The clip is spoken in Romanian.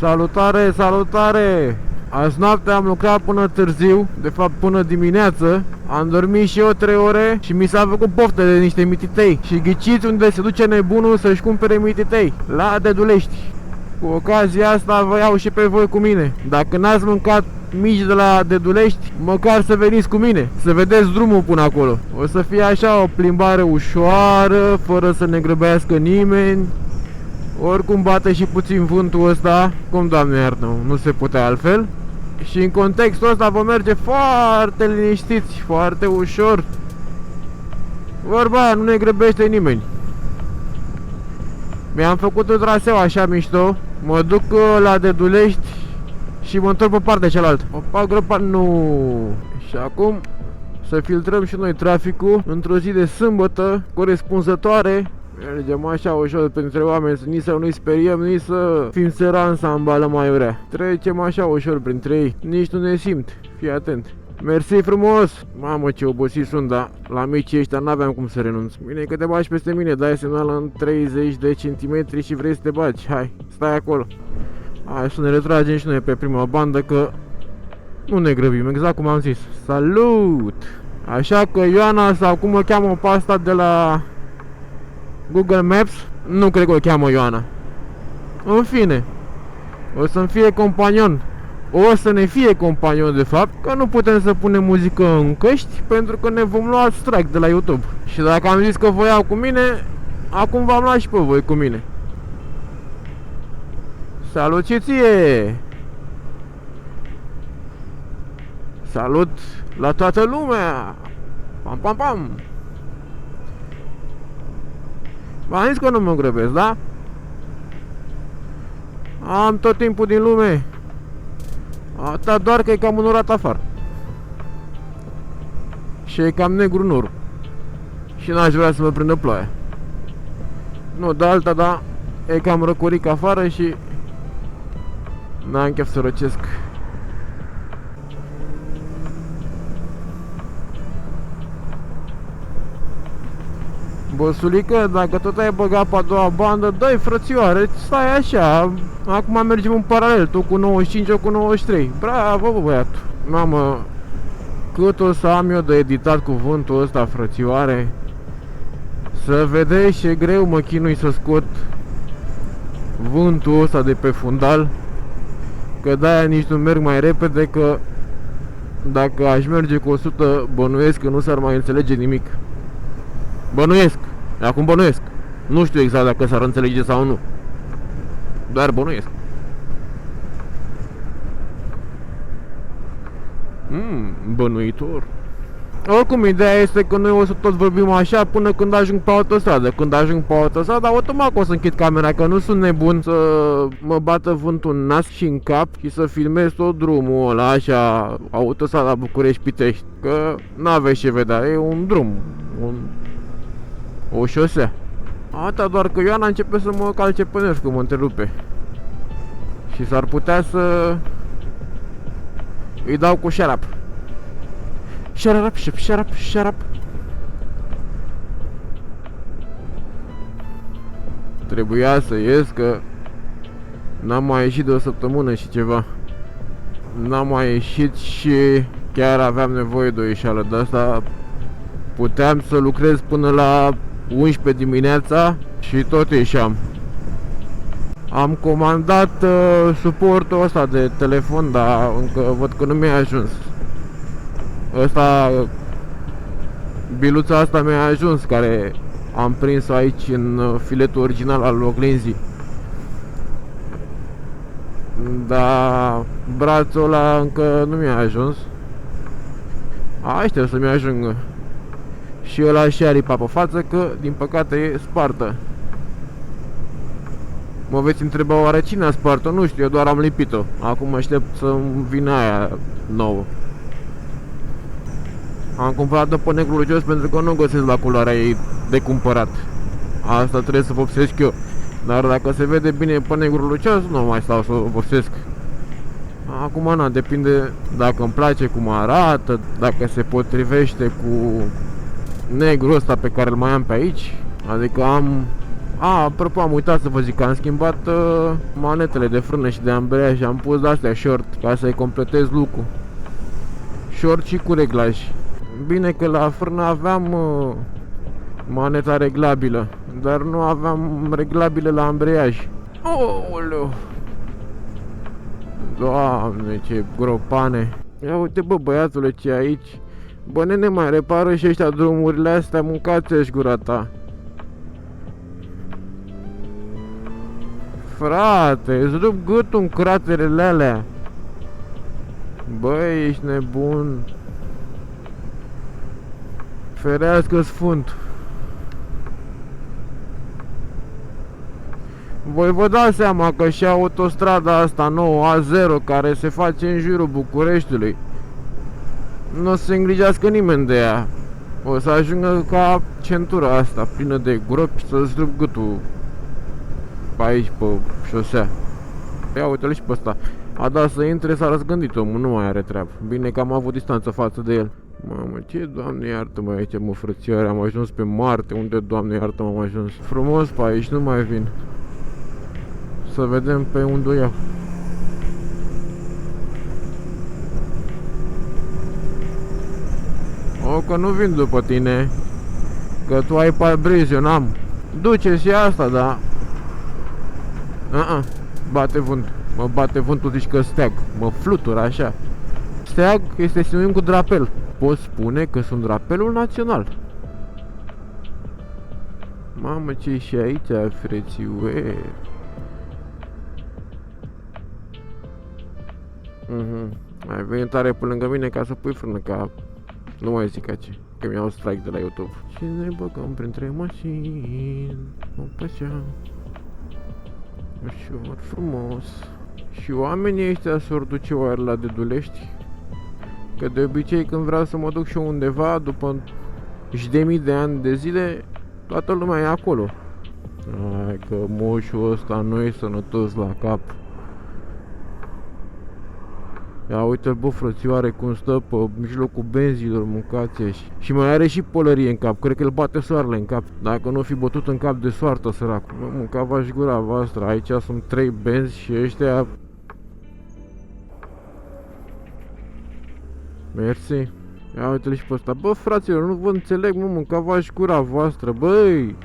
Salutare, salutare! Azi noapte am lucrat până târziu, de fapt până dimineață. Am dormit și eu 3 ore și mi s-a făcut poftă de niște mititei. Și ghiciți unde se duce nebunul să-și cumpere mititei? La Dedulești. Cu ocazia asta vă iau și pe voi cu mine. Dacă n-ați mâncat mici de la Dedulești, măcar să veniți cu mine, să vedeți drumul până acolo. O să fie așa o plimbare ușoară, fără să ne grăbească nimeni. Oricum bate și puțin vântul ăsta, cum Doamne iartă, nu se putea altfel. Și în contextul ăsta vom merge foarte liniștiți, foarte ușor. Vorba aia, nu ne grăbește nimeni. Mi-am făcut un traseu așa mișto. Mă duc la Dedulești și mă întorc pe partea cealaltă. Opa, gropa, nu. Și acum să filtrăm și noi traficul într-o zi de sâmbătă corespunzătoare. Mergem așa ușor printre oameni, nici să nu-i speriem, nici să fim sărani să ambală mai urea. Trecem așa ușor printre ei, nici nu ne simt, fii atent. Mersi frumos! Mamă, ce obosit sunt, dar la micii ăștia n-aveam cum să renunț. Bine că te bagi peste mine, dai semnal în 30 de centimetri și vrei să te bagi. Hai, stai acolo. Hai să ne retragem și noi pe prima bandă, că nu ne grăbim, exact cum am zis. Salut! Așa că Ioana, sau cum o cheamă pe asta de la Google Maps, nu cred că o cheamă Ioana. În fine, o să-mi fie companion. O să ne fie companion, de fapt, că nu putem să punem muzică în căști, pentru că ne vom lua strike de la YouTube. Și dacă am zis că vă iau cu mine, acum v-am luat și pe voi cu mine. Salut și ție! Salut la toată lumea! Pam, pam, pam! V-am zis că nu mă grăbesc, da? Am tot timpul din lume. Atâta doar că e cam înorat afară. Și e cam negru norul. Și n-aș vrea să mă prindă ploaia. Nu de alta, dar e cam răcoric afară și n-am chef să răcesc. Băsulică, dacă tot ai băgat pe a doua bandă, dă-i frățioare, stai așa. Acum mergem în paralel, tu cu 95, eu cu 93. Bravo, bă, băiatul. Mamă, cât o să am eu de editat cuvântul ăsta, frățioare. Să vedeți ce greu mă chinui să scot vântul ăsta de pe fundal. Că de-aia nici nu merg mai repede, că dacă aș merge cu 100, bănuiesc că nu s-ar mai înțelege nimic. Bănuiesc, acum bănuiesc. Nu știu exact dacă s-ar înțelege sau nu, doar bănuiesc. Bănuitor. Oricum, ideea este că noi o să tot vorbim așa până când ajung pe autostradă. Când ajung pe autostradă, automat o să închid camera, că nu sunt nebun să mă bată vântul în nas și în cap și să filmez tot drumul ăla, așa, autostrada București-Pitești. Că n-aveți ce vedea, e un drum, o șosea. Atâta doar că Ioana începe să mă calce pe nervi, că mă întrerupe. Și s-ar putea să îi dau cu șarap. Șarap, șarap, șarap. Trebuia să ies, că n-am mai ieșit de o săptămână și ceva. N-am mai ieșit și chiar aveam nevoie de o ieșeală de asta. Puteam să lucrez până la 11 dimineața și tot ieșeam. Am comandat suportul ăsta de telefon, dar încă văd că nu mi-a ajuns. Biluța asta mi-a ajuns, care am prins-o aici în filetul original al oglinzii. Dar brațul ăla încă nu mi-a ajuns. Aștept să mi ajungă. Și ăla și aripa pe față, că din păcate e spartă. Mă veți întreba oare cine a spart-o? Nu știu, eu doar am lipit-o. Acum aștept să-mi vină aia nouă. Am cumpărat-o pe negru lucios pentru că nu găsesc la culoarea ei de cumpărat. Asta trebuie să vopsesc eu. Dar dacă se vede bine pe negru lucios, nu mai stau să vopsesc. Acum, na, depinde dacă îmi place cum arată, dacă se potrivește cu negru ăsta pe care îl mai am pe aici. Adică Apropo, am uitat să vă zic că am schimbat manetele de frână și de ambreiaj și am pus de-astea short ca să-i completez look-ul. Short și cu reglaj. Bine că la frână aveam maneta reglabilă, dar nu aveam reglabile la ambreiaj. Ooleu! Doamne, ce gropane! Ia uite, bă, băiatule, ce aici? Bă, nene, mai repară și ăștia drumurile astea, mâncați-și gura ta. Frate, îți rup gâtul în craterele alea. Băi, ești nebun. Ferească Sfânt. Voi vă dați seama că și autostrada asta nouă A0 care se face în jurul Bucureștiului nu o să se îngrijească nimeni de ea. O să ajungă ca centura asta plină de gropi să-ți rup gâtul pe aici, pe șosea. Ia uite-l și pe ăsta. A dat să intre, s-a răzgândit omul, nu mai are treabă. Bine că am avut distanță față de el. Mamă, ce, Doamne iartă-mă aici, mă, frățioare, am ajuns pe Marte. Unde, Doamne iartă-mă, am ajuns? Frumos pe aici, nu mai vin. Să vedem pe unde o iau. O, că nu vin după tine. Că tu ai parbriz, eu n-am. Duce și asta, da. Bate vânt. Mă bate vântul, zici că steag. Mă flutură așa. Steag este sinonim cu drapel. Poți spune că sunt drapelul național. Mamă, ce-i și aici, frățiuie. Ai venit tare pe lângă mine ca să pui frână, ca... Nu mai zic ce, că mi-au strike de la YouTube. Și ne băgăm printre mașini. Opa, așa. Ușor, frumos. Și oamenii ăștia s-or duce oare la Dedulești? Că de obicei când vreau să mă duc și eu undeva, după și de mii de ani de zile, toată lumea e acolo. Hai că moșul ăsta nu e sănătos la cap. Ia uite-l, bă, frățioare, cum stă pe mijlocul benzilor, mâncați-și. Și mai are și pălărie în cap, cred că îl bate soarele în cap. Dacă nu fi bătut în cap de soartă, săracul. Nu, mâncava-și gura voastră, aici sunt 3 benzi și ăștia... Mersi. Ia uite-l și pe ăsta. Bă, fraților, nu vă înțeleg, mă, mâncava-și gura voastră, băi!